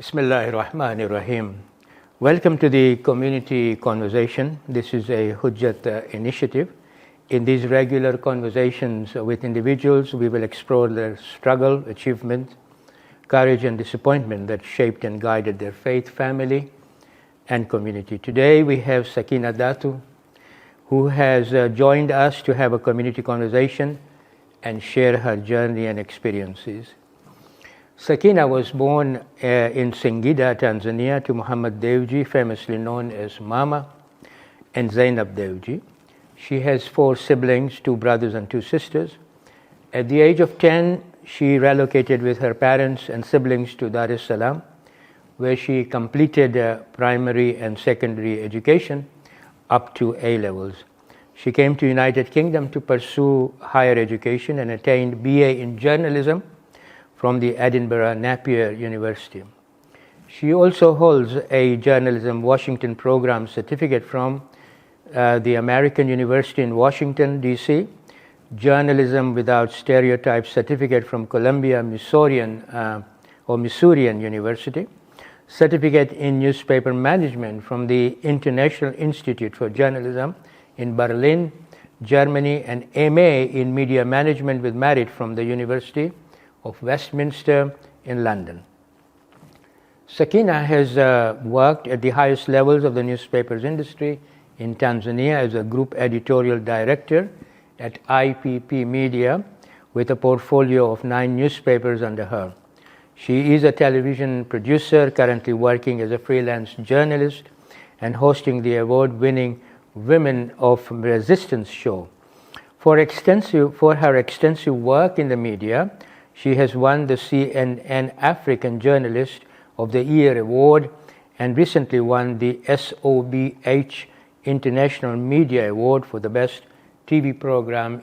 Bismillahirrahmanirrahim. Welcome to the Community Conversation. This is a Hujjat initiative. In these regular conversations with individuals, we will explore their struggle, achievement, courage and disappointment that shaped and guided their faith, family and community. Today we have Sakina Datoo, who has joined us to have a community conversation and share her journey and experiences. Sakina was born in Singida, Tanzania, to Mohammed Dewji, famously known as Mama, and Zainab Dewji. She has 4 siblings, 2 brothers and 2 sisters. At the age of 10, she relocated with her parents and siblings to Salaam, where she completed primary and secondary education up to A levels. She came to United Kingdom to pursue higher education and attained BA in journalism from the Edinburgh Napier University. She also holds a journalism Washington program certificate from the American University in Washington, D.C., journalism without stereotypes certificate from Columbia-Missourian University, certificate in newspaper management from the International Institute for Journalism in Berlin, Germany, and MA in media management with merit from the University of Westminster in London. Sakina has worked at the highest levels of the newspapers industry in Tanzania as a Group Editorial Director at IPP Media with a portfolio of 9 newspapers under her. She is a television producer, currently working as a freelance journalist and hosting the award-winning Women of Resistance show. For her extensive work in the media, she has won the CNN African Journalist of the Year Award and recently won the SOBH International Media Award for the best TV program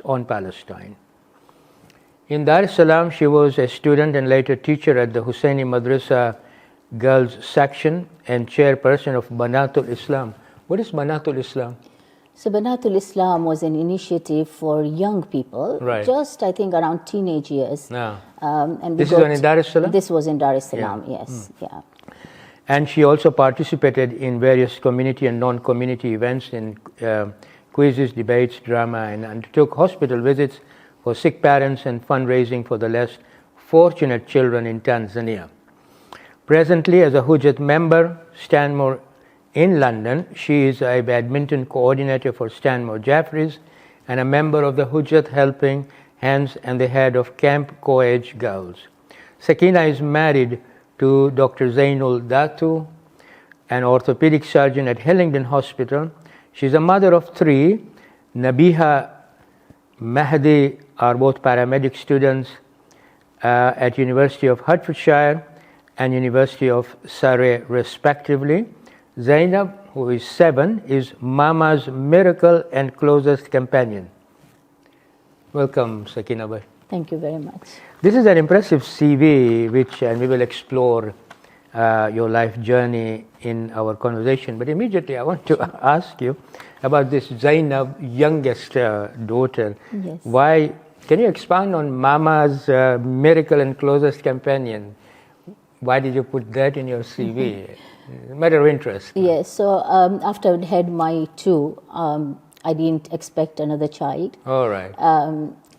on Palestine. In Salaam, she was a student and later teacher at the Husseini Madrasa Girls Section and chairperson of Banatul Islam. What is Banatul Islam? So Banatul Islam was an initiative for young people, right. Just I think around teenage years. And this is in Dar es Salaam? This was in Dar es Salaam, yeah. Yes. Yeah. And she also participated in various community and non-community events in quizzes, debates, drama, and undertook hospital visits for sick parents and fundraising for the less fortunate children in Tanzania. Presently, as a Hujjat member, Stanmore in London, she is a badminton coordinator for Stanmore Jaffries and a member of the Hujjat Helping Hands and the head of Camp Co-Ed Girls. Sakina is married to Dr. Zainab Dewji, an orthopedic surgeon at Hillingdon Hospital. She is a mother of 3. Nabiha, Mahdi are both paramedic students at University of Hertfordshire and University of Surrey, respectively. Zainab, who is 7, is Mama's miracle and closest companion. Welcome, Sakina bhai. Thank you very much. This is an impressive CV, and we will explore your life journey in our conversation. But immediately I want to ask you about this Zainab, youngest daughter. Yes. Why? Can you expand on Mama's miracle and closest companion? Why did you put that in your CV? Matter of interest. Yes, so after I had my 2, I didn't expect another child. All right.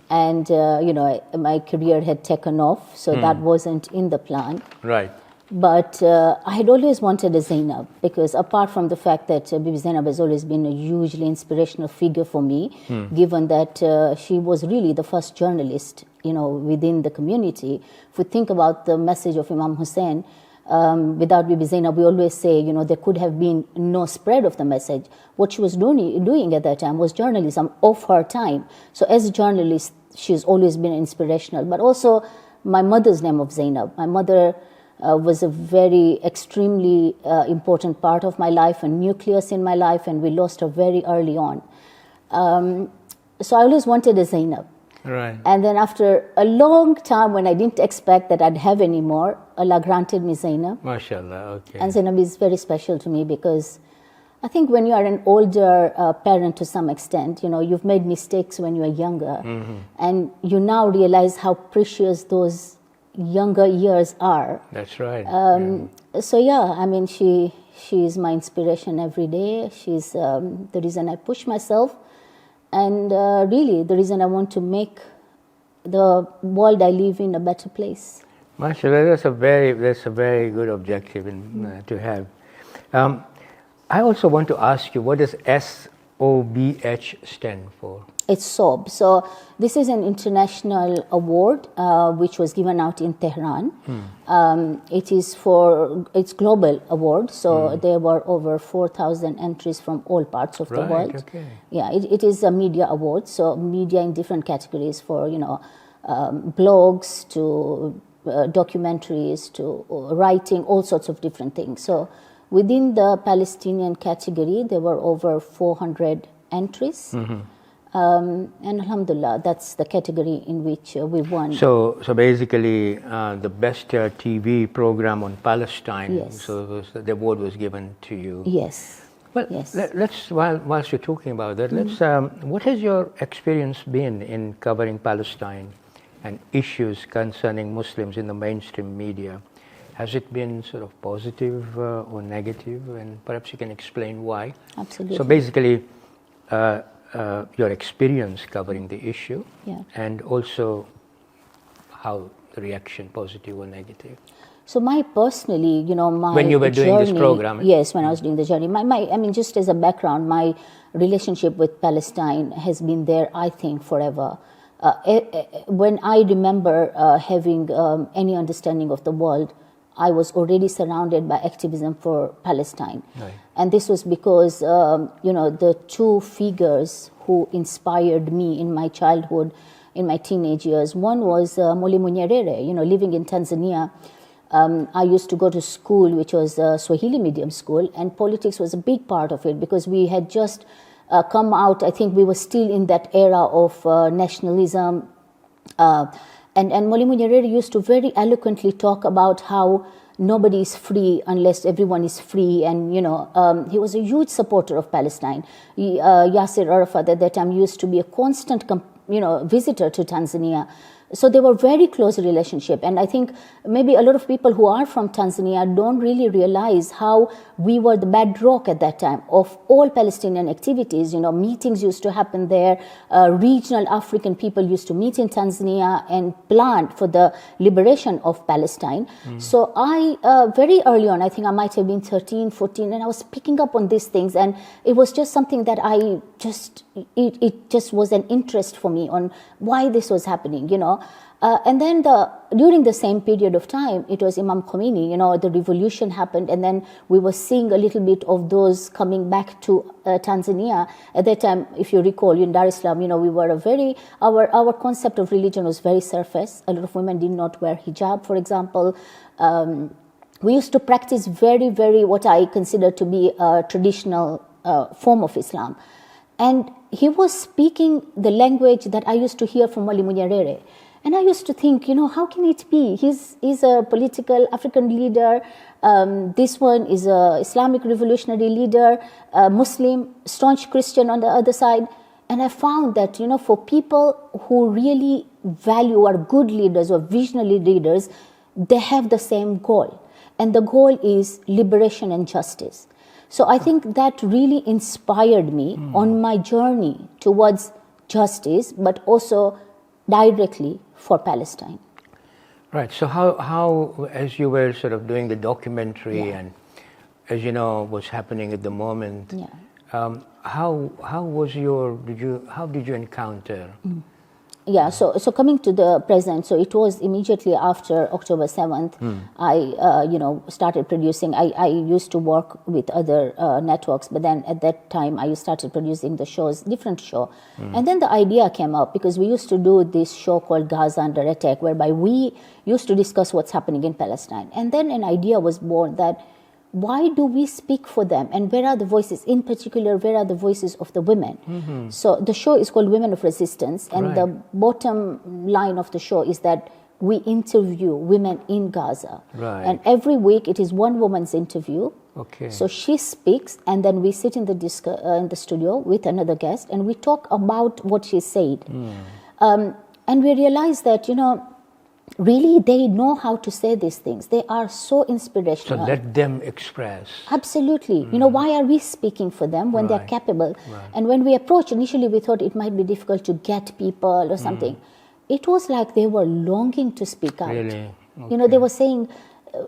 And, my career had taken off, so that wasn't in the plan. Right. But I had always wanted a Zainab, because apart from the fact that Bibi Zainab has always been a hugely inspirational figure for me, given that she was really the first journalist, within the community. If we think about the message of Imam Hussein, without Bibi Zainab, we always say, there could have been no spread of the message. What she was doing at that time was journalism of her time. So as a journalist, she's always been inspirational. But also my mother's name of Zainab. My mother was a very extremely important part of my life, a nucleus in my life, and we lost her very early on. So I always wanted a Zainab. Right. And then after a long time when I didn't expect that I'd have any more, Allah granted me Zainab. MashaAllah, okay. And Zainab is very special to me because I think when you are an older parent to some extent, you've made mistakes when you are younger. And you now realize how precious those younger years are. That's right. So yeah, I mean, she is my inspiration every day. She's the reason I push myself, and really the reason I want to make the world I live in a better place. Mashallah, that's a very good objective to have. I also want to ask you, what does SOBH stand for? It's SOB. So this is an international award which was given out in Tehran. It's global award. So there were over 4,000 entries from all parts of the world. Okay. Yeah, it is a media award. So media in different categories, for blogs to documentaries to writing, all sorts of different things. So within the Palestinian category, there were over 400 entries. And alhamdulillah, that's the category in which we won. So basically, the best TV program on Palestine. Yes. So the award was given to you. Yes. Well, yes. Let's whilst you're talking about that, let's. What has your experience been in covering Palestine and issues concerning Muslims in the mainstream media? Has it been sort of positive or negative? And perhaps you can explain why. Absolutely. So basically, your experience covering the issue, and also how the reaction, positive or negative. So my personally, my when you were journey, doing this program. Yes, when I was doing the journey. I mean, just as a background, my relationship with Palestine has been there, I think, forever. When I remember having any understanding of the world, I was already surrounded by activism for Palestine. Right. And this was because, the two figures who inspired me in my childhood, in my teenage years, one was Mwalimu Nyerere, living in Tanzania. I used to go to school, which was a Swahili medium school, and politics was a big part of it because we had just come out. I think we were still in that era of nationalism. And Mwalimu Nyerere used to very eloquently talk about how nobody is free unless everyone is free. And, he was a huge supporter of Palestine. Yasser Arafat at that time used to be a constant, visitor to Tanzania. So they were very close relationship. And I think maybe a lot of people who are from Tanzania don't really realize how we were the bedrock at that time of all Palestinian activities. Meetings used to happen there. Regional African people used to meet in Tanzania and plan for the liberation of Palestine. So I, very early on, I think I might have been 13, 14, and I was picking up on these things. And it was just something that it just was an interest for me on why this was happening, and then during the same period of time, it was Imam Khomeini, the revolution happened, and then we were seeing a little bit of those coming back to Tanzania. At that time, if you recall, in Dar es Salaam, we were our concept of religion was very surface. A lot of women did not wear hijab, for example. We used to practice very, very what I consider to be a traditional form of Islam. And he was speaking the language that I used to hear from Mwalimu Nyerere. And I used to think, how can it be? He's a political African leader. This one is a Islamic revolutionary leader, Muslim, staunch Christian on the other side. And I found that, for people who really value, are good leaders or visionary leaders, they have the same goal. And the goal is liberation and justice. So I think that really inspired me on my journey towards justice, but also directly for Palestine. Right. So how as you were sort of doing the documentary and as you know what's happening at the moment, how did you encounter? Yeah, so coming to the present, so it was immediately after October 7th, I started producing. I used to work with other networks, but then at that time I started producing the shows, different show. And then the idea came up because we used to do this show called Gaza Under Attack, whereby we used to discuss what's happening in Palestine. And then an idea was born that why do we speak for them, and where are the voices? In particular, where are the voices of the women? So the show is called Women of Resistance, and the bottom line of the show is that we interview women in Gaza. Right. And every week it is one woman's interview. Okay. So she speaks, and then we sit in the studio with another guest, and we talk about what she said. And we realize that, really, they know how to say these things. They are so So inspirational. let them express. Absolutely. You know, why are we speaking for them when they're capable? And when we approached, initially we thought it might be difficult to get people or something. It was like they were longing to speak out. Really? You know, they were saying,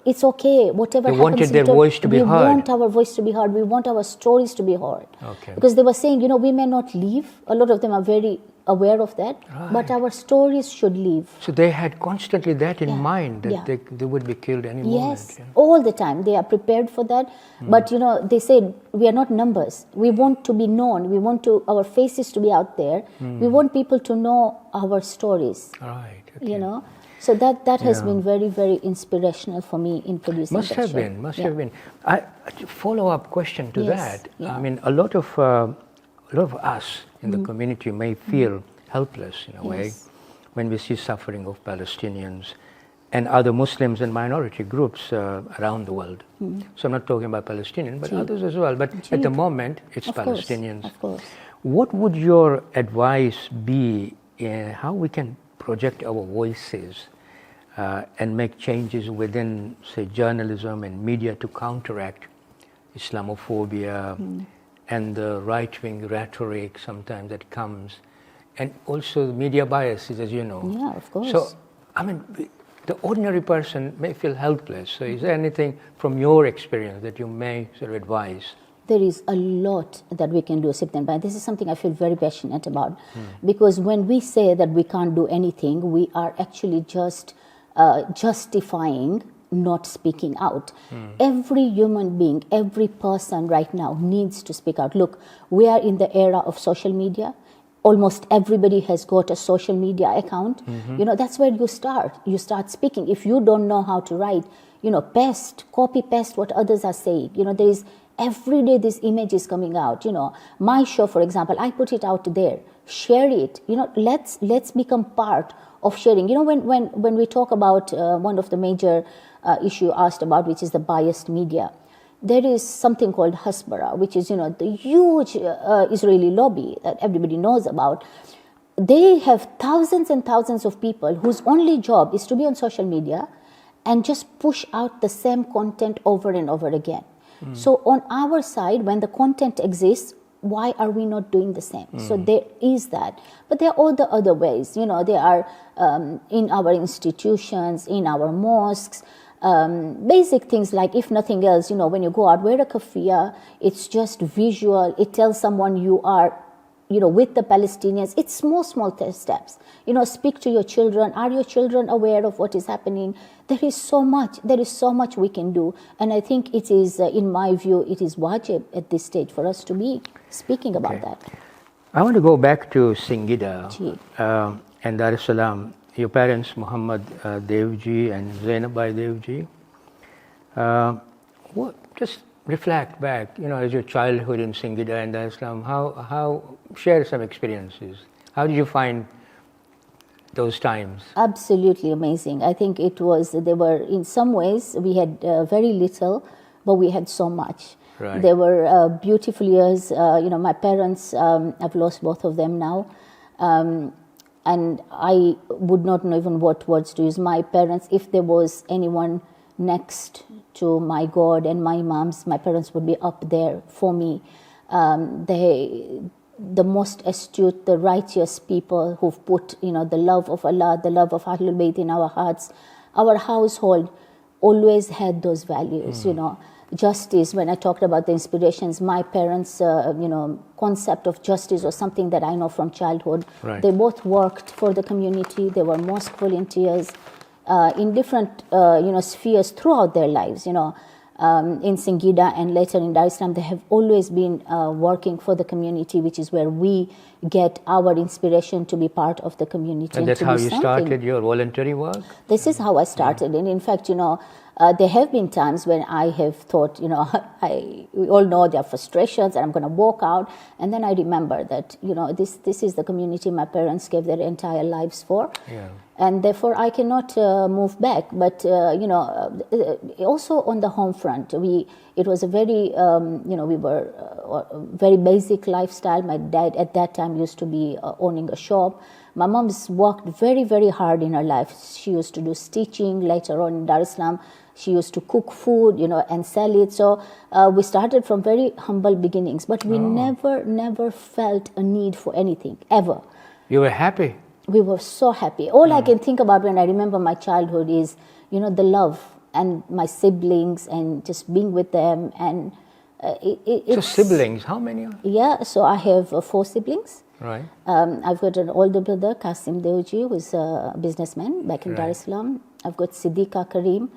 it's okay, whatever They happens. wanted their voice to be heard. We want our voice to be heard. We want our stories to be heard. Okay. Because they were saying, you know, we may not leave. A lot of them are very aware of that. But our stories should leave. So they had constantly that in mind, that Yeah. they would be killed any moment. Yes, all the time. They are prepared for that. But, you know, they said, we are not numbers. We want to be known. We want our faces to be out there. We want people to know our stories, Right. you know. So that has been very, very inspirational for me in producing Must that have show. been, must have been. A follow-up question to Yes, that. yeah. I mean, a lot of us in the community may feel helpless in a way Yes. when we see suffering of Palestinians and other Muslims and minority groups around the world. So I'm not talking about Palestinians, but others as well. But at the moment, it's Of course, Palestinians. of course. What would your advice be in how we can project our voices and make changes within, say, journalism and media to counteract Islamophobia and the right-wing rhetoric sometimes that comes, and also the media biases, as you know. Yeah, of course. So, I mean, the ordinary person may feel helpless. So is there anything from your experience that you may sort of advise? There is a lot that we can do, September. This is something I feel very passionate about. Because when we say that we can't do anything, we are actually just justifying not speaking out. Every human being, every person right now needs to speak out. Look, we are in the era of social media. Almost everybody has got a social media account. You know, that's where you start. You start speaking. If you don't know how to write, you know, copy paste what others are saying. You know, there is every day this image is coming out. You know, my show, for example, I put it out there. Share it. You know, let's become part of sharing. You know, when we talk about one of the major issue asked about, which is the biased media, there is something called Hasbara, which is, you know, the huge Israeli lobby that everybody knows about. They have thousands and thousands of people whose only job is to be on social media and just push out the same content over and over again. So on our side, when the content exists, why are we not doing the same? So there is that. But there are all the other ways. You know, there are in our institutions, in our mosques, basic things like, if nothing else, you know, when you go out, wear a kafia. It's just visual. It tells someone you are, you know, with the Palestinians. It's small steps. You know, speak to your children. Are your children aware of what is happening? There is so much we can do. And I think it is, in my view, it is wajib at this stage for us to be speaking about that. I want to go back to Singida Ji. and Dar es Salaam. Your parents, Mohammed Dewji and Zainab Dewji. Just reflect back, you know, as your childhood in Singida and Dar es Salaam. How share some experiences. How did you find those times? Absolutely amazing. I think they were, in some ways, we had very little, but we had so much. Right. They were beautiful years. You know, my parents, I've lost both of them now. And I would not know even what words to use. My parents, if there was anyone next to my God and my mom's, my parents would be up there for me. The most astute, the righteous people who've put, you know, the love of Allah, the love of Ahlul Bayt in our hearts. Our household always had those values, you know. Justice, when I talked about the inspirations, my parents, you know, concept of justice was something that I know from childhood. Right. They both worked for the community. They were mosque volunteers in different, you know, spheres throughout their lives, you know. In Singida and later in Dar es Salaam, they have always been working for the community, which is where we get our inspiration to be part of the community. And that's to how be you started your voluntary work? This is how I started. And in fact, you know, there have been times when I have thought, you know, we all know there are frustrations and I'm going to walk out. And then I remember that, you know, this is the community my parents gave their entire lives for. Yeah. And therefore, I cannot move back. But, you know, also on the home front, it was a very, you know, we were very basic lifestyle. My dad at that time used to be owning a shop. My mom's worked very, very hard in her life. She used to do stitching. Later on in Dar es Salaam, she used to cook food, and sell it. So we started from very humble beginnings, but we never felt a need for anything, ever. You were happy? We were so happy. All I can think about when I remember my childhood is, the love and my siblings and just being with them. And so siblings, how many are? Yeah, so I have 4 siblings. Right. I've got an older brother, KSIMC Dewji, who's a businessman back in Dar es Salaam. I've got Siddiqa Karim.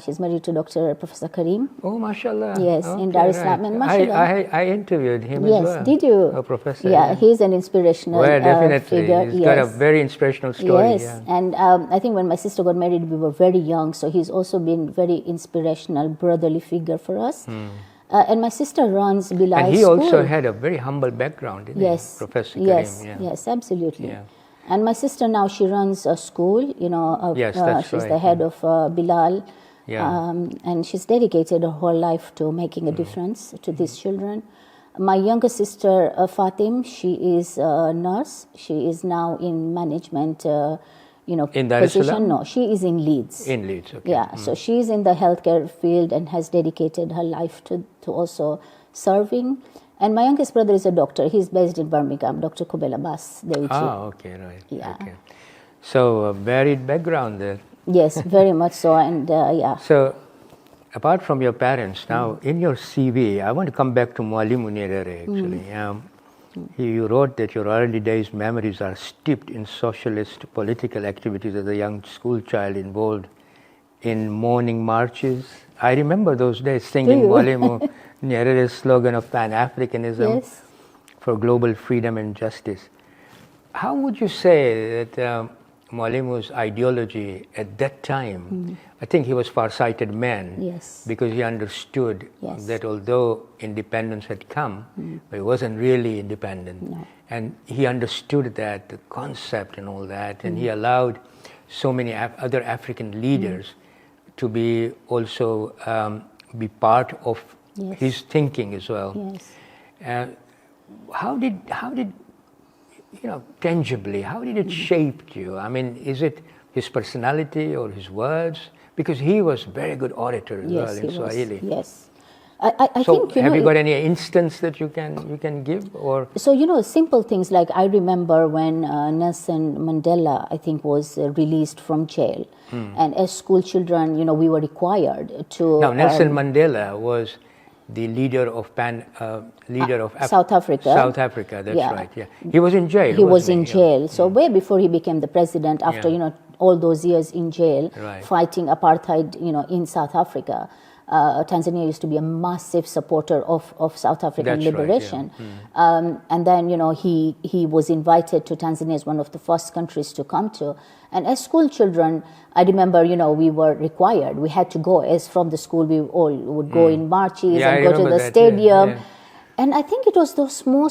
She's married to Dr. Professor Karim. Oh, mashallah. Yes, in Dar es Salaam. And mashallah. I interviewed him as well. Yes, did you? A professor. Yeah, he's an inspirational definitely. figure. He's got a very inspirational story. Yes, yeah. And I think when my sister got married, we were very young, so he's also been very inspirational, brotherly figure for us. And my sister runs Bilal And he School. also had a very humble background, didn't he? Professor Karim. Yes, absolutely. Yeah. And my sister now, she runs a school, Yes, that's she's right, the head of Bilal. Yeah. And she's dedicated her whole life to making a difference to these children. My younger sister, Fatim, she is a nurse. She is now in management, in Dar es position. Salaam? No, she is in Leeds. In Leeds, okay. Yeah, so she's in the healthcare field and has dedicated her life to also serving. And my youngest brother is a doctor. He's based in Birmingham, Dr. Kubel Abbas Dewji. Ah, okay, right. Yeah. Okay. So, a varied background there. Yes, very much so, and yeah. So, apart from your parents, now in your CV, I want to come back to Mwalimu Nyerere actually. You wrote that your early days memories are steeped in socialist political activities as a young school child involved in morning marches. I remember those days singing Mwalimu Nyerere's slogan of Pan-Africanism for global freedom and justice. How would you say that Mwalimu's ideology at that time, I think he was a far-sighted man because he understood that although independence had come, but it wasn't really independent. No. And he understood that, the concept and all that, and he allowed so many other African leaders to be also be part of his thinking as well. Yes. How did tangibly, how did it shape you? I mean, is it his personality or his words? Because he was a very good orator as well in Swahili. Yes. I so think, have you got any instance that you can give? Or so, simple things like I remember when Nelson Mandela, I think, was released from jail. And as school children, we were required to... Now, Nelson Mandela was the leader of South Africa. South Africa, that's right. Yeah, he was in jail. He was in jail. So way before he became the president, after all those years in jail, fighting apartheid, in South Africa. Tanzania used to be a massive supporter of South African liberation. And then, he was invited to Tanzania as one of the first countries to come to. And as school children, I remember, we were required. We had to go. As from the school, we all would go in marches and go to the stadium. Yeah. And I think it was those small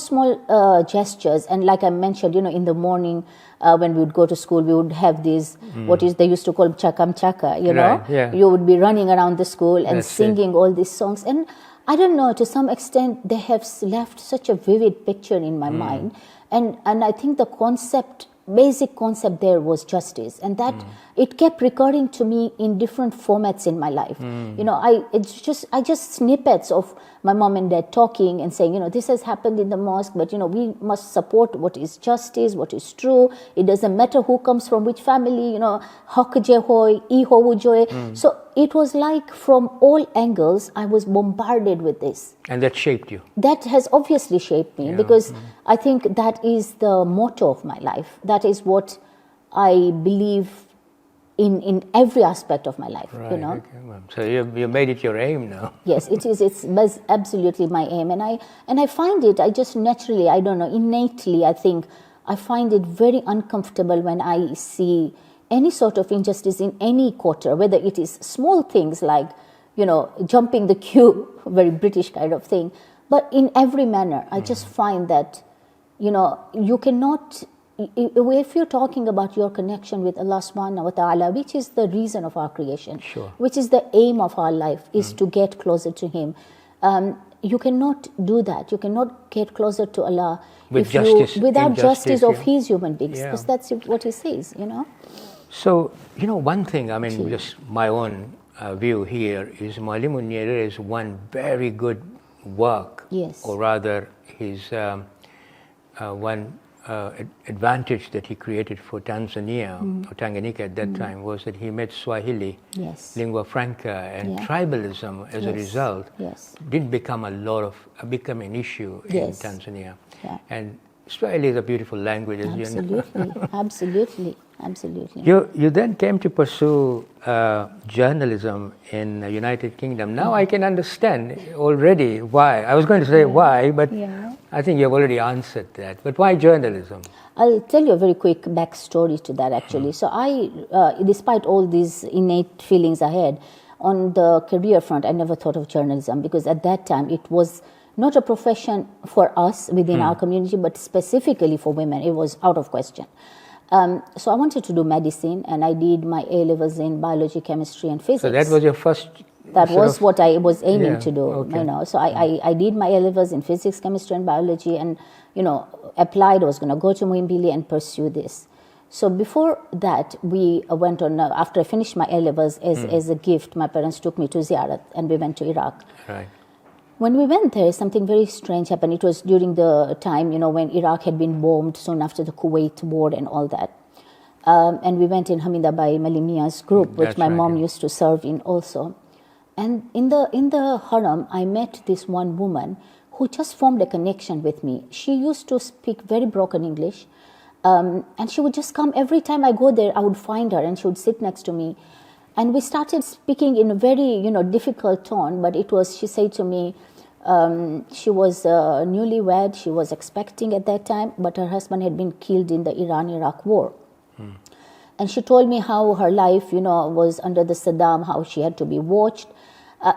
gestures. And like I mentioned, in the morning, when we would go to school, we would have these, they used to call chakam chaka, You would be running around the school and singing all these songs. And I don't know, to some extent, they have left such a vivid picture in my mind. And I think the basic concept there was justice. And that, it kept recurring to me in different formats in my life. I just snippets of my mom and dad talking and saying, this has happened in the mosque, but, we must support what is justice, what is true. It doesn't matter who comes from which family, hak je hoy, I hovu joy. So it was like from all angles, I was bombarded with this. And that shaped you? That has obviously shaped me because I think that is the motto of my life. That is what I believe in every aspect of my life, Okay. Well, so you made it your aim now. Yes, it is. It's absolutely my aim. And I find it, I just naturally, I don't know, innately, I think, I find it very uncomfortable when I see any sort of injustice in any quarter, whether it is small things like, jumping the queue, very British kind of thing, but in every manner, I just find that, you cannot... If you're talking about your connection with Allah subhanahu wa ta'ala, which is the reason of our creation, which is the aim of our life, is to get closer to Him. you cannot do that. You cannot get closer to Allah without justice of His human beings, because that's what He says, So, one thing, just my own view here is Mwalimu Nyerere is one very good work, or rather his one advantage that he created for Tanzania, or Tanganyika at that time, was that he made Swahili, lingua franca, and tribalism as a result didn't become become an issue in Tanzania. And Swahili is a beautiful language, as you know. Absolutely. You then came to pursue journalism in the United Kingdom. Now I can understand already why. I was going to say why, but I think you've already answered that. But why journalism? I'll tell you a very quick backstory to that, actually. So I, despite all these innate feelings I had, on the career front, I never thought of journalism, because at that time it was not a profession for us within our community, but specifically for women. It was out of question. So I wanted to do medicine, and I did my A-levels in biology, chemistry, and physics. So that was your first... That was what I was aiming to do, So I did my A-levels in physics, chemistry, and biology, and, applied. I was going to go to Muhimbili and pursue this. So before that, we went on, after I finished my A-levels, as a gift, my parents took me to Ziyarat, and we went to Iraq. Right. When we went there, something very strange happened. It was during the time, when Iraq had been bombed, soon after the Kuwait war and all that. And we went in Hamida Bai Malimia's group, which my mom used to serve in also. And in the haram, I met this one woman who just formed a connection with me. She used to speak very broken English. And she would just come every time I go there, I would find her, and she would sit next to me. And we started speaking in a very, difficult tone, but she said to me, she was newlywed, she was expecting at that time, but her husband had been killed in the Iran-Iraq war. And she told me how her life, was under the Saddam, how she had to be watched.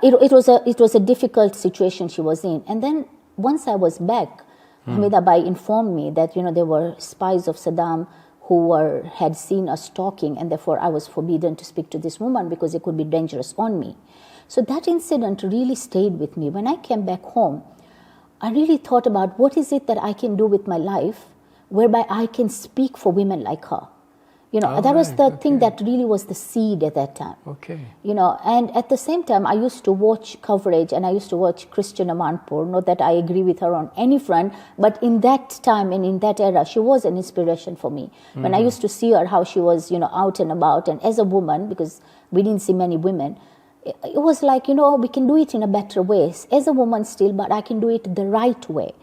It was a difficult situation she was in. And then once I was back, Hamida Bai informed me that, there were spies of Saddam who had seen us talking, and therefore I was forbidden to speak to this woman because it could be dangerous on me. So that incident really stayed with me. When I came back home, I really thought about what is it that I can do with my life whereby I can speak for women like her. That was the thing that really was the seed at that time. And at the same time, I used to watch coverage, and I used to watch Christiana Amanpour. Not that I agree with her on any front, but in that time and in that era, she was an inspiration for me. When I used to see her, how she was, out and about, and as a woman, because we didn't see many women, it was like, we can do it in a better way. As a woman still, but I can do it the right way.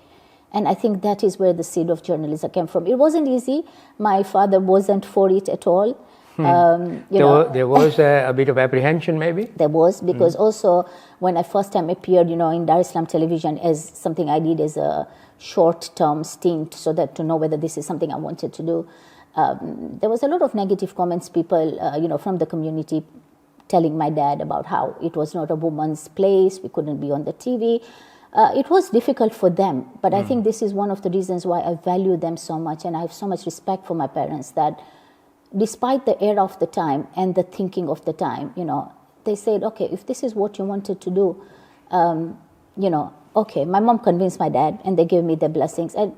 And I think that is where the seed of journalism came from. It wasn't easy. My father wasn't for it at all. There was a bit of apprehension, maybe? There was, because also when I first time appeared, in Dar es Salaam television as something I did as a short-term stint, so that to know whether this is something I wanted to do, there was a lot of negative comments, people, from the community telling my dad about how it was not a woman's place, we couldn't be on the TV. It was difficult for them, but I think this is one of the reasons why I value them so much, and I have so much respect for my parents, that despite the era of the time and the thinking of the time, they said, okay, if this is what you wanted to do, okay. My mom convinced my dad, and they gave me the blessings, and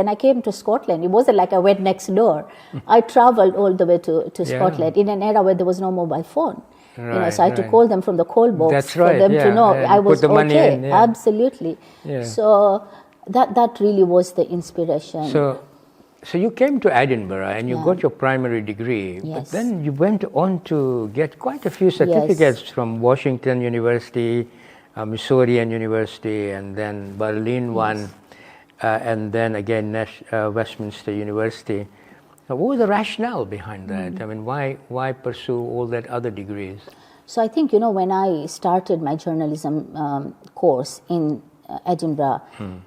I came to Scotland. It wasn't like I went next door. I traveled all the way to Scotland in an era where there was no mobile phone. So I had to call them from the call box for them to know I was okay. Absolutely. So that really was the inspiration. So you came to Edinburgh and you got your primary degree, but then you went on to get quite a few certificates from Washington University, Missourian University, and then Berlin one, and then again Westminster University. What was the rationale behind that? I mean, why pursue all that other degrees? So I think, when I started my journalism course in Edinburgh,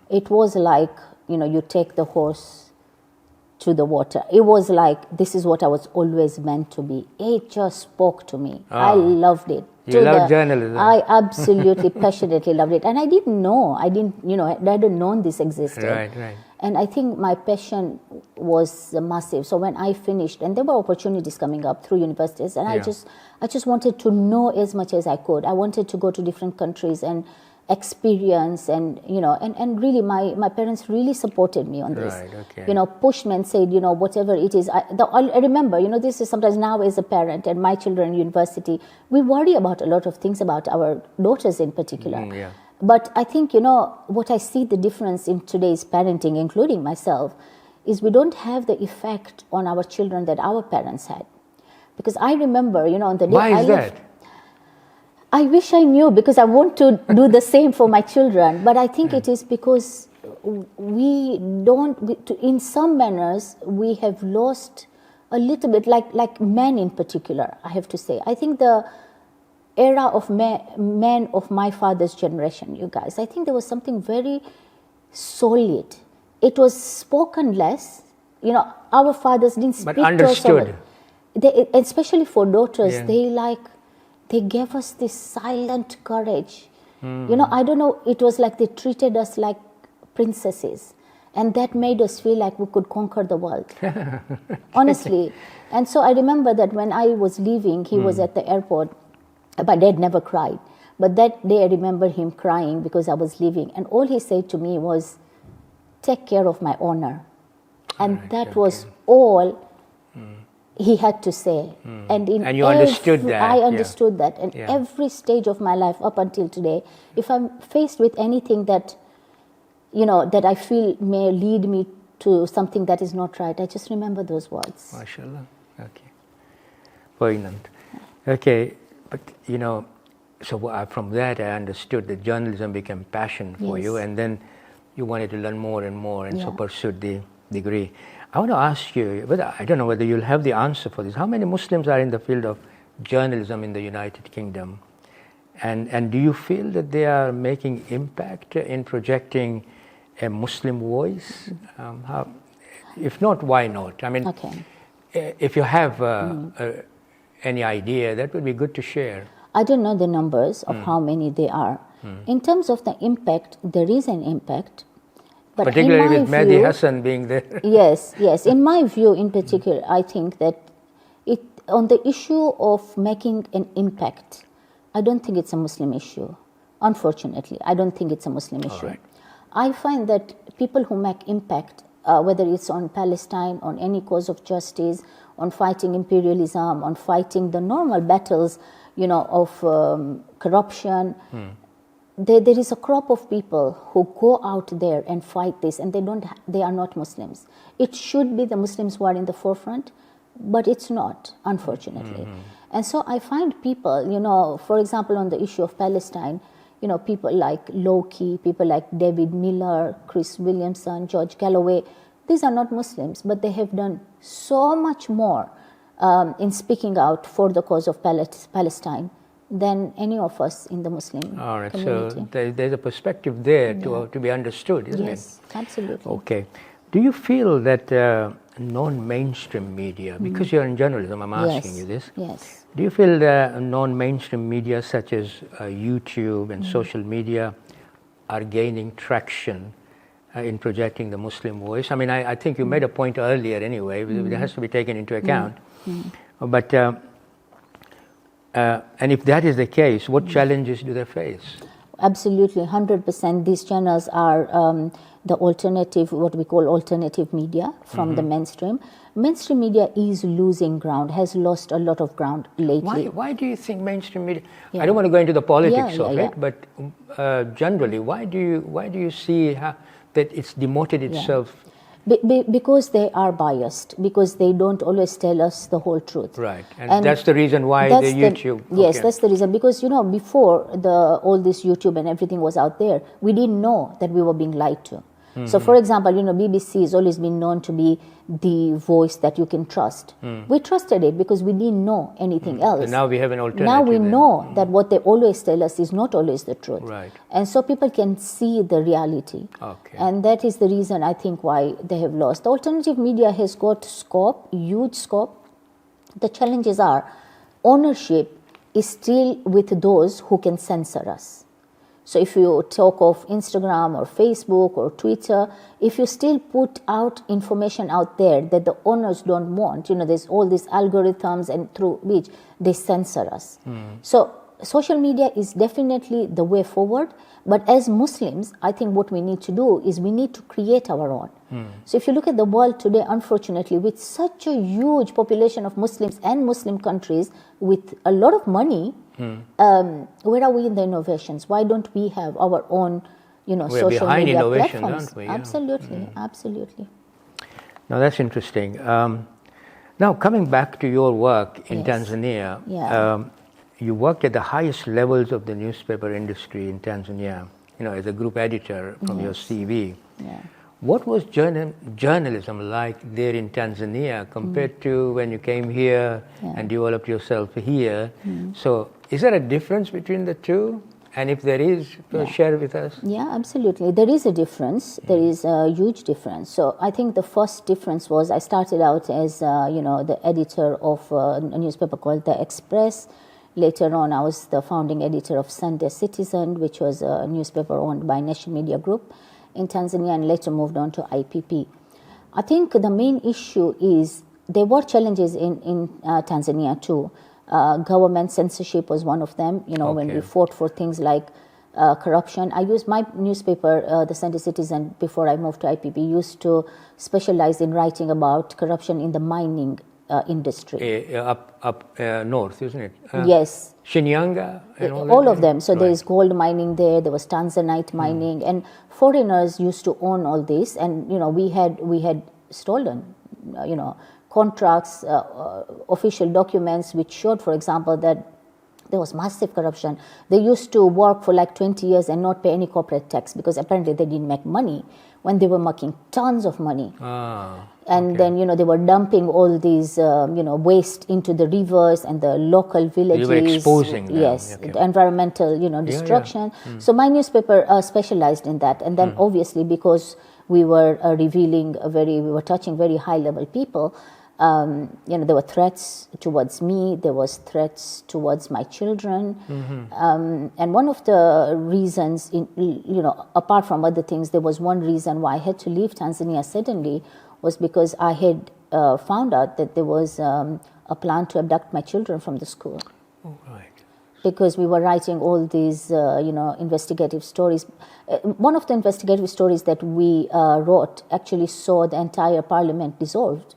it was like, you take the horse to the water. It was like, this is what I was always meant to be. It just spoke to me. I loved it. You love journalism. I absolutely, passionately loved it. And I didn't know. I hadn't known this existed. Right. And I think my passion was massive. So when I finished, and there were opportunities coming up through universities, and I just wanted to know as much as I could. I wanted to go to different countries and experience, and and really my parents really supported me on this. Right, okay. Pushed me and said, whatever it is. I remember, this is sometimes now as a parent and my children in university, we worry about a lot of things about our daughters in particular. Yeah. But I think, what I see the difference in today's parenting, including myself, is we don't have the effect on our children that our parents had. Because I remember, on the day Why is that? I wish I knew, because I want to do the same for my children. But I think it is because in some manners, we have lost a little bit, like men in particular, I have to say. I think the era of men of my father's generation, you guys, I think there was something very solid. It was spoken less. Our fathers didn't speak but understood. Especially for daughters, Yeah. they gave us this silent courage. I don't know, it was like they treated us like princesses, and that made us feel like we could conquer the world. Honestly. And so I remember that when I was leaving, he was at the airport. My dad never cried, but that day I remember him crying because I was leaving, and all he said to me was, "Take care of my honor." And Right, that okay. was all he had to say. And you understood that, I yeah. understood that. And Yeah. every stage of my life up until today, if I'm faced with anything that, that I feel may lead me to something that is not right, I just remember those words. MashaAllah. Okay. Poignant. Okay, but so from that I understood that journalism became passion for Yes. you, and then you wanted to learn more and more, and so Yeah. pursued the degree. I want to ask you, but I don't know whether you'll have the answer for this. How many Muslims are in the field of journalism in the United Kingdom? And do you feel that they are making impact in projecting a Muslim voice? If not, why not? I mean, Okay. if you have any idea, that would be good to share. I don't know the numbers of how many they are. In terms of the impact, there is an impact. But Particularly in with my Mehdi view, Hassan being there. Yes. In my view, in particular, I think that on the issue of making an impact, I don't think it's a Muslim issue. Unfortunately, I don't think it's a Muslim issue. right. I find that people who make impact, whether it's on Palestine, on any cause of justice, on fighting imperialism, on fighting the normal battles, of corruption. There is a crop of people who go out there and fight this, and they are not Muslims. It should be the Muslims who are in the forefront, but it's not, unfortunately. And so I find people, for example, on the issue of Palestine, people like Loki, people like David Miller, Chris Williamson, George Galloway, these are not Muslims, but they have done so much more in speaking out for the cause of Palestine than any of us in the Muslim All right, community. so there's a perspective there to be understood, isn't it? Yes, absolutely. Okay. Do you feel that non-mainstream media, because you're in journalism, I'm asking you this, Yes. do you feel that non-mainstream media such as YouTube and social media are gaining traction in projecting the Muslim voice? I mean, I think you made a point earlier anyway, it has to be taken into account. But, and if that is the case, what challenges do they face? Absolutely, 100%. These channels are the alternative, what we call alternative media from the mainstream. Mainstream media is losing ground, has lost a lot of ground lately. Why do you think mainstream media? Yeah. I don't want to go into the politics of Yeah. it, but generally, why do you see that it's demoted itself? Because they are biased, because they don't always tell us the whole truth. Right, and that's the reason why the YouTube. Yes, okay. that's the reason. Because before all this YouTube and everything was out there, we didn't know that we were being lied to. So, for example, BBC has always been known to be the voice that you can trust. We trusted it because we didn't know anything else. And now we have an alternative. Now we know that what they always tell us is not always the truth. Right. And so people can see the reality. Okay. And that is the reason, I think, why they have lost. The alternative media has got scope, huge scope. The challenges are ownership is still with those who can censor us. So if you talk of Instagram or Facebook or Twitter, if you still put out information out there that the owners don't want, there's all these algorithms and through which they censor us. So social media is definitely the way forward, but as Muslims, I think what we need to do is we need to create our own. So if you look at the world today, unfortunately, with such a huge population of Muslims and Muslim countries with a lot of money, where are we in the innovations? Why don't we have our own, social media platforms? Aren't we? Absolutely, absolutely. Now that's interesting. Now coming back to your work in Tanzania, you worked at the highest levels of the newspaper industry in Tanzania, as a group editor from your CV. Yeah. What was journalism like there in Tanzania compared to when you came here and developed yourself here? So is there a difference between the two? And if there is, share with us. Yeah, absolutely. There is a difference. There is a huge difference. So I think the first difference was I started out as, the editor of a newspaper called The Express. Later on, I was the founding editor of Sunday Citizen, which was a newspaper owned by National Media Group in Tanzania, and later moved on to IPP. I think the main issue is there were challenges in Tanzania too. Government censorship was one of them, when we fought for things like corruption. I used my newspaper, the Sunday Citizen, before I moved to IPP, used to specialize in writing about corruption in the mining industry. Up north, isn't it? Yes. Shinyanga and all of them. So there is gold mining there was Tanzanite mining, and foreigners used to own all this, and we had stolen contracts, official documents which showed, for example, that there was massive corruption. They used to work for like 20 years and not pay any corporate tax because apparently they didn't make money when they were making tons of money. And then, they were dumping all these, waste into the rivers and the local villages. You were exposing them. Yes, the environmental, destruction. So my newspaper specialized in that. And then obviously because we were we were touching very high-level people, there were threats towards me, there was threats towards my children. And one of the reasons, apart from other things, there was one reason why I had to leave Tanzania suddenly was because I had found out that there was a plan to abduct my children from the school. Oh, right. Because we were writing all these, investigative stories. One of the investigative stories that we wrote actually saw the entire parliament dissolved.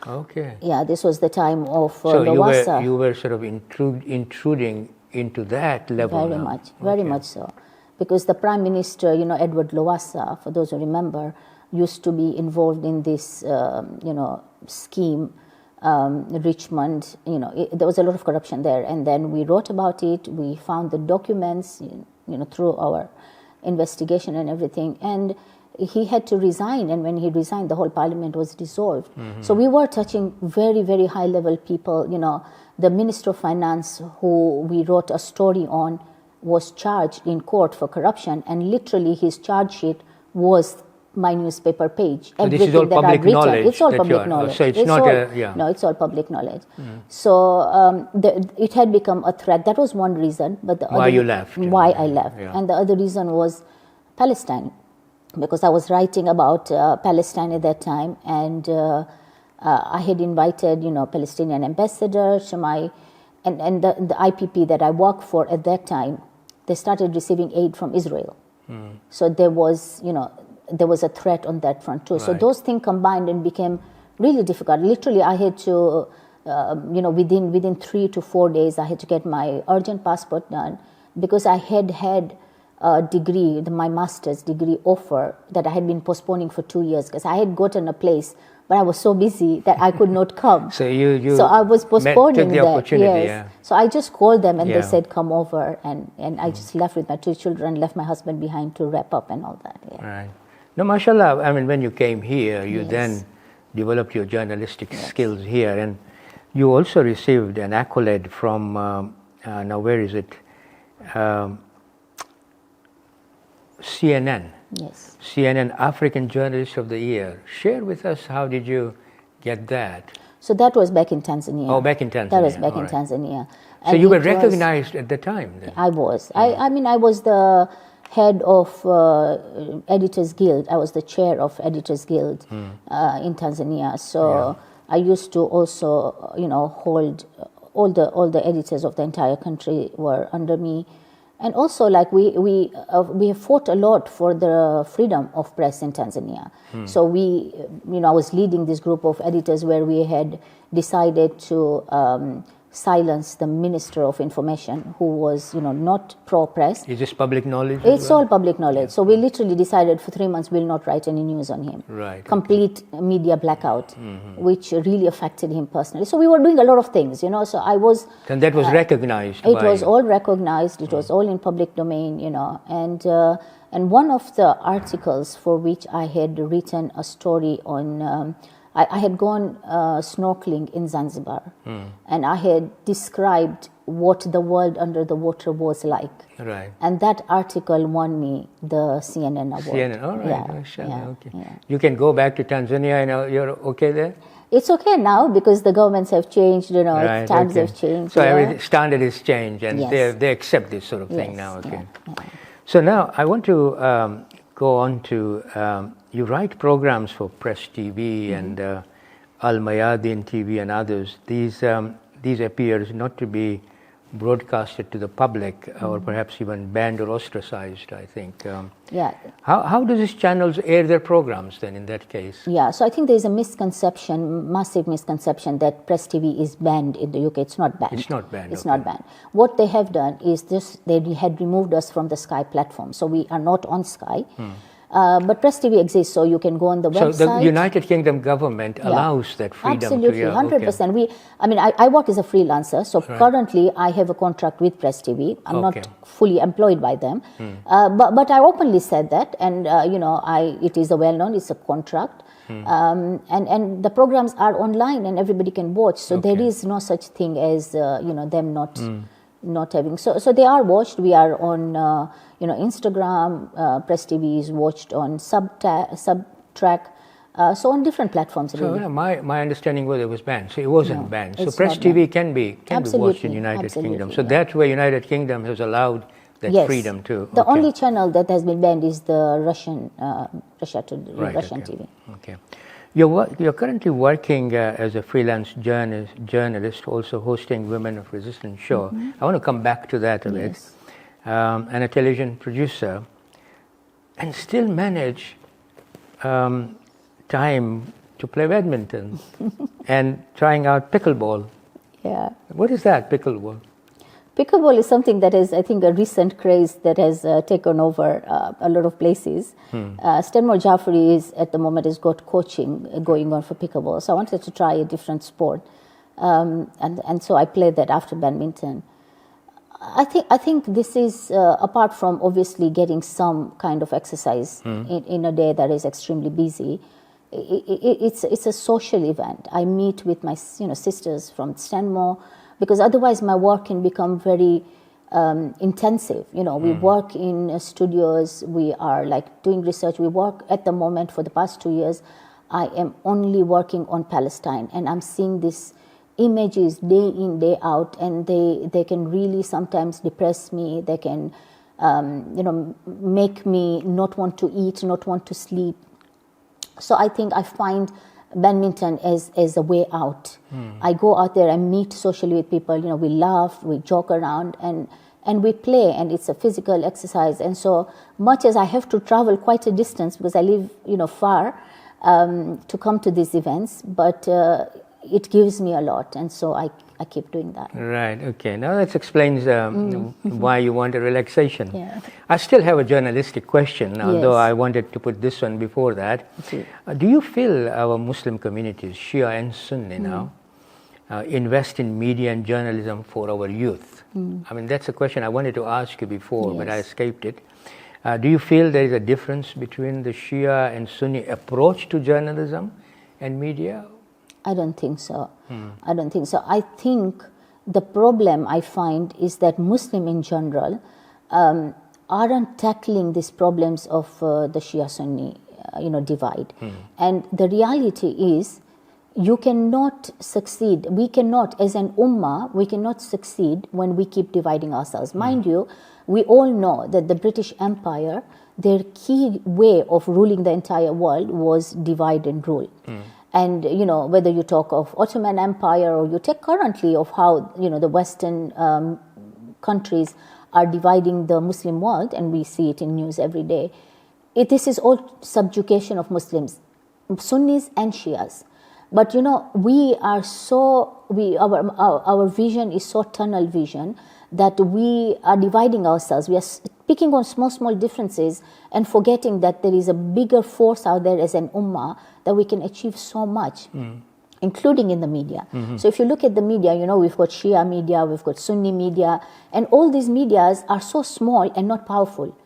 Okay. Yeah, this was the time of so Lowassa. you were sort of intruding into that level. Very much so. Because the Prime Minister, Edward Lowassa, for those who remember, used to be involved in this, scheme, Richmond. There was a lot of corruption there. And then we wrote about it. We found the documents, through our investigation and everything. And he had to resign, and when he resigned, the whole parliament was dissolved. So we were touching very, very high-level people. The Minister of Finance, who we wrote a story on, was charged in court for corruption, and literally his charge sheet was my newspaper page. So this is all public knowledge. It's all public knowledge. So it's not a. No, it's all public knowledge. So it had become a threat. That was one reason. But the why you left? Why I left, and the other reason was Palestine. Because I was writing about Palestine at that time, and I had invited, Palestinian ambassador, Shamai, and the IPP that I worked for at that time, they started receiving aid from Israel. So there was a threat on that front too. Right. So those things combined and became really difficult. Literally, I had to, within 3 to 4 days, I had to get my urgent passport done because I had degree, my master's degree offer that I had been postponing for 2 years because I had gotten a place, but I was so busy that I could not come. So you so I was postponing the opportunity. Yes. So I just called them and they said, come over. And I just left with my 2 children, left my husband behind to wrap up and all that. Yeah. Right. No, mashallah, I mean, when you came here, you then developed your journalistic skills here. And you also received an accolade from, now where is it? CNN. Yes. CNN African Journalist of the Year. Share with us, how did you get that? So that was back in Tanzania. Oh, back in Tanzania. That was back in Tanzania. And so you were recognized at the time then? I was. I mean, I was the head of Editors Guild. I was the chair of Editors Guild in Tanzania. So I used to also, hold all the editors of the entire country were under me. And also, like, we have fought a lot for the freedom of press in Tanzania. So I was leading this group of editors where we had decided to silence the Minister of Information, who was, not pro-press. Is this public knowledge? It's all public knowledge. So we literally decided for 3 months we'll not write any news on him. Right. Complete media blackout, which really affected him personally. So we were doing a lot of things, So I was... And that was recognized It was all recognized. It was all in public domain, And one of the articles for which I had written a story on... I had gone snorkeling in Zanzibar, and I had described what the world under the water was like. Right. And that article won me the CNN award. CNN, all right. Yeah, Okay. yeah. You can go back to Tanzania and you're okay there? It's okay now because the governments have changed, Right, times okay. have changed. So every standard is changed and Yes. they accept this sort of thing Yes, now, okay. yeah. So now I want to go on to, you write programs for Press TV and Al Mayadin TV and others. These appears not to be broadcasted to the public or perhaps even banned or ostracized, I think. Yeah. How do these channels air their programs then in that case? Yeah, so I think there's a misconception, massive misconception that Press TV is banned in the UK. It's not banned. It's not banned. It's okay. not banned. What they have done is they had removed us from the Sky platform. So we are not on Sky. But Press TV exists, so you can go on the website. So the United Kingdom government allows that freedom Absolutely, to 100%. Okay. I work as a freelancer, so currently I have a contract with Press TV. I'm not fully employed by them, but I openly said that, and it is a well-known, it's a contract, and the programs are online and everybody can watch. So there is no such thing as them not having. So they are watched. We are on Instagram. Press TV is watched on Subtrack. So on different platforms. So really. my understanding was it was banned. So it wasn't banned. So it's Press not TV can be watched in Absolutely, United absolutely, Kingdom. So yeah. that's where United Kingdom has allowed that Yes. freedom too. The Okay. only channel that has been banned is the Russian Russian okay. TV. Okay. You're currently working as a freelance journalist, also hosting Women of Resistance show. I want to come back to that a bit. Yes. And a television producer, and still manage time to play badminton and trying out pickleball. Yeah. What is that, pickleball? Pickleball is something that is, I think, a recent craze that has taken over a lot of places. Stanmore Jaffrey at the moment has got coaching going on for pickleball. So I wanted to try a different sport. And so I played that after badminton. I think this is, apart from obviously getting some kind of exercise in a day that is extremely busy, it's a social event. I meet with my sisters from Stanmore, because otherwise my work can become very intensive. We work in studios, we are like doing research, we work at the moment for the past 2 years. I am only working on Palestine, and I'm seeing these images day in, day out, and they can really sometimes depress me. They can, make me not want to eat, not want to sleep. So I think I find badminton as a way out. I go out there, I meet socially with people, we laugh, we joke around, and we play, and it's a physical exercise. And so much as I have to travel quite a distance because I live, far to come to these events, but it gives me a lot, and so I keep doing that. Right, okay. Now that explains why you want a relaxation. Yeah. I still have a journalistic question, although Yes. I wanted to put this one before that. Do you feel our Muslim communities, Shia and Sunni now, invest in media and journalism for our youth? I mean, that's a question I wanted to ask you before, but I escaped it. Do you feel there is a difference between the Shia and Sunni approach to journalism and media? I don't think so. I don't think so. I think the problem I find is that Muslim in general aren't tackling these problems of the Shia-Sunni, divide. And the reality is, you cannot succeed. We cannot, as an ummah, we cannot succeed when we keep dividing ourselves. Mind you, we all know that the British Empire, their key way of ruling the entire world was divide and rule. And, whether you talk of Ottoman Empire or you take currently of how, the Western countries are dividing the Muslim world, and we see it in news every day. This is all subjugation of Muslims, Sunnis and Shias. But, we are our vision is so tunnel vision that we are dividing ourselves. We are picking on small differences and forgetting that there is a bigger force out there as an ummah that we can achieve so much, including in the media. So if you look at the media, we've got Shia media, we've got Sunni media, and all these medias are so small and not powerful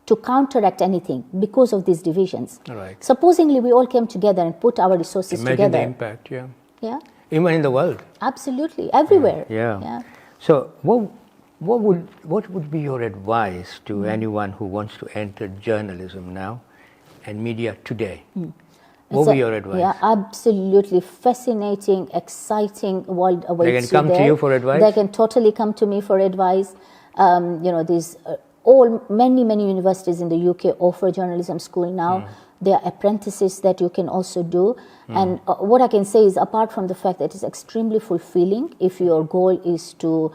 to counteract anything because of these divisions. Right. Supposingly we all came together and put our resources Imagine together. the impact, yeah. Yeah. Even in the world. Absolutely, everywhere. Yeah. So what would be your advice to anyone who wants to enter journalism now and media today? What would be your advice? Yeah, absolutely fascinating, exciting world awaits you. They can come to you for advice? They can totally come to me for advice. These many universities in the UK offer journalism school now. There are apprentices that you can also do. And what I can say is, apart from the fact that it's extremely fulfilling, if your goal is to,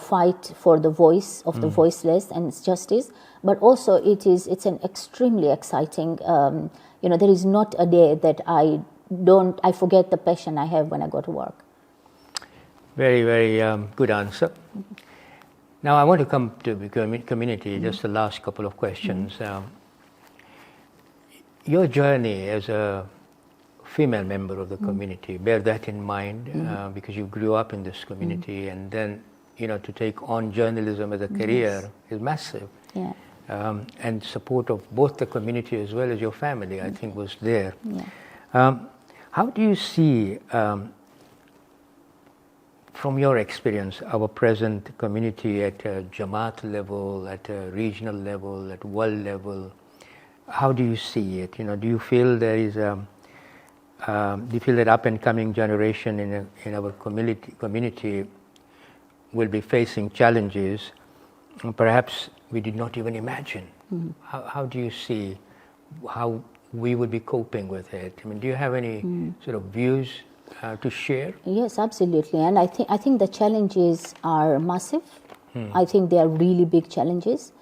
fight for the voice of the voiceless and its justice, but also it's an extremely exciting, there is not a day that I forget the passion I have when I go to work. Very, very good answer. Now I want to come to the community, just the last couple of questions. Your journey as a female member of the community, bear that in mind, because you grew up in this community, and then, to take on journalism as a career is massive. Yeah. And support of both the community as well as your family, I think, was there. Yeah. How do you see, from your experience, our present community at a Jamaat level, at a regional level, at world level? How do you see it? Do you feel there is do you feel that up and coming generation in our community will be facing challenges perhaps we did not even imagine? How do you see how we would be coping with it? I mean, do you have any sort of views to share? Yes, absolutely. And I think the challenges are massive. I think they are really big challenges.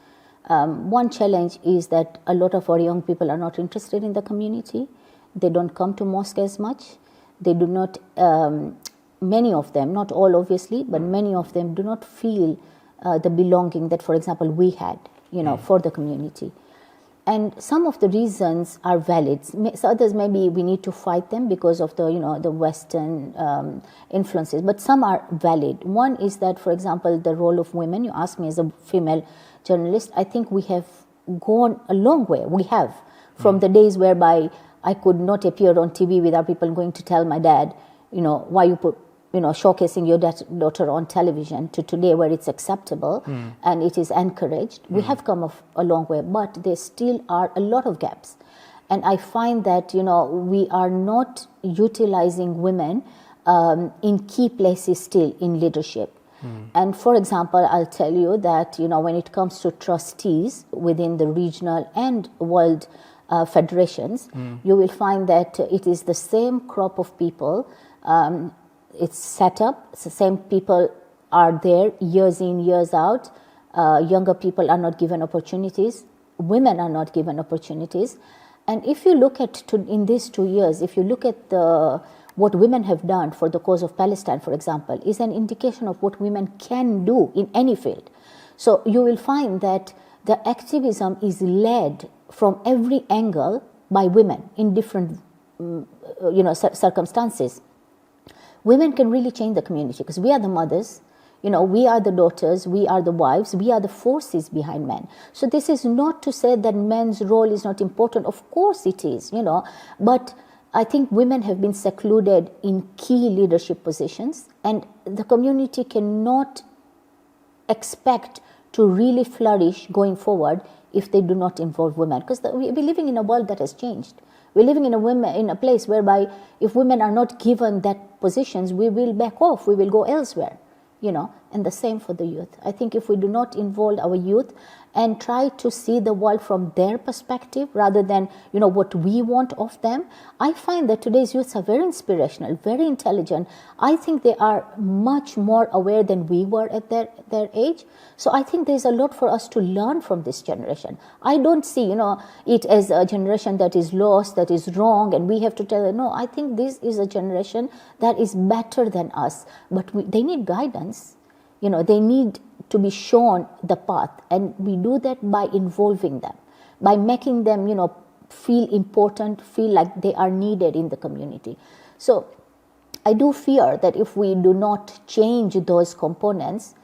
One challenge is that a lot of our young people are not interested in the community. They don't come to mosque as much. They do not, many of them, not all obviously, but many of them do not feel the belonging that, for example, we had, for the community. And some of the reasons are valid. So others, maybe we need to fight them because of the Western influences, but some are valid. One is that, for example, the role of women. You asked me as a female journalist, I think we have gone a long way. We have, from the days whereby I could not appear on TV without people going to tell my dad, why you put, showcasing your daughter on television, to today where it's acceptable and it is encouraged. We have come a long way, but there still are a lot of gaps. And I find that, we are not utilizing women in key places still in leadership. And for example, I'll tell you that, when it comes to trustees within the regional and world federations, you will find that it is the same crop of people. It's set up, it's the same people are there years in, years out. Younger people are not given opportunities. Women are not given opportunities. And if you look at, in these 2 years, if you look at what women have done for the cause of Palestine, for example, is an indication of what women can do in any field. So you will find that the activism is led from every angle by women in different circumstances. Women can really change the community because we are the mothers, we are the daughters, we are the wives, we are the forces behind men. So this is not to say that men's role is not important. Of course it is, but I think women have been secluded in key leadership positions, and the community cannot expect to really flourish going forward if they do not involve women, because we're living in a world that has changed. We're living in a place whereby if women are not given that positions, we will back off, we will go elsewhere. And the same for the youth. I think if we do not involve our youth and try to see the world from their perspective rather than, what we want of them, I find that today's youths are very inspirational, very intelligent. I think they are much more aware than we were at their age. So I think there's a lot for us to learn from this generation. I don't see, it as a generation that is lost, that is wrong, and we have to tell them, no, I think this is a generation that is better than us. But they need guidance. They need to be shown the path, and we do that by involving them, by making them, feel important, feel like they are needed in the community. So I do fear that if we do not change those components,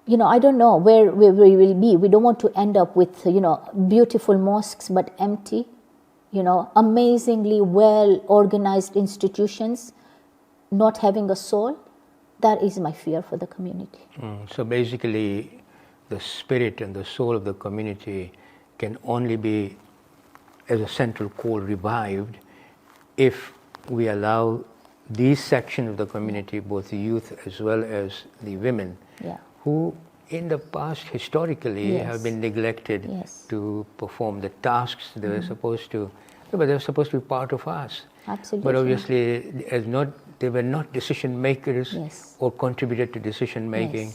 I don't know where we will be. We don't want to end up with, beautiful mosques but empty, amazingly well-organized institutions not having a soul. That is my fear for the community. So basically, the spirit and the soul of the community can only be, as a central core, revived if we allow these sections of the community, both the youth as well as the women, who in the past historically have been neglected to perform the tasks they were supposed to, but they were supposed to be part of us. Absolutely. But obviously, they were not decision makers or contributed to decision making.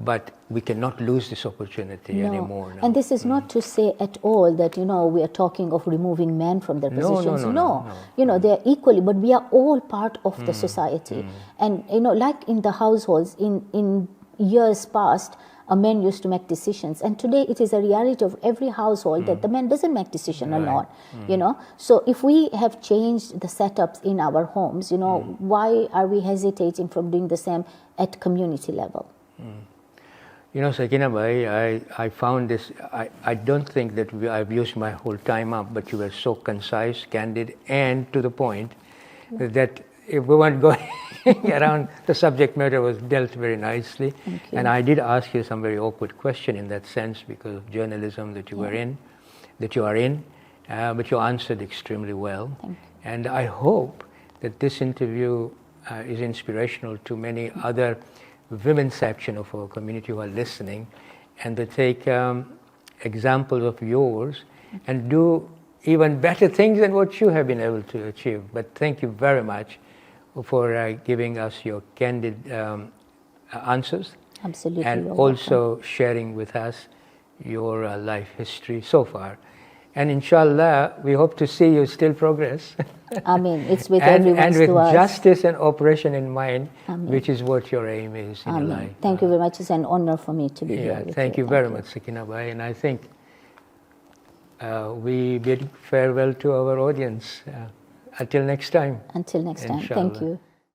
But we cannot lose this opportunity anymore now. And this is not to say at all that, we are talking of removing men from their positions. No. They are equally, but we are all part of the society. And, like in the households, in years past, a man used to make decisions. And today it is a reality of every household that the man doesn't make decision alone, So if we have changed the setups in our homes, why are we hesitating from doing the same at community level? Sakina bhai, I found this, I don't think that I've used my whole time up, but you were so concise, candid, and to the point that if we weren't going around, the subject matter was dealt very nicely. And I did ask you some very awkward question in that sense because of journalism that you were in, that you are in, but you answered extremely well. And I hope that this interview is inspirational to many other women section of our community who are listening, and they take examples of yours and do even better things than what you have been able to achieve. But thank you very much for giving us your candid answers. Absolutely. And also sharing with us your life history so far. And inshallah, we hope to see you still progress. I mean, it's with everyone's and with du'as. justice and operation in mind, which is what your aim is in life. Thank you very much. It's an honor for me to be here with thank you very much, Sakina bhai. And I think we bid farewell to our audience. Until next time. Until next time. Inshallah. Thank you.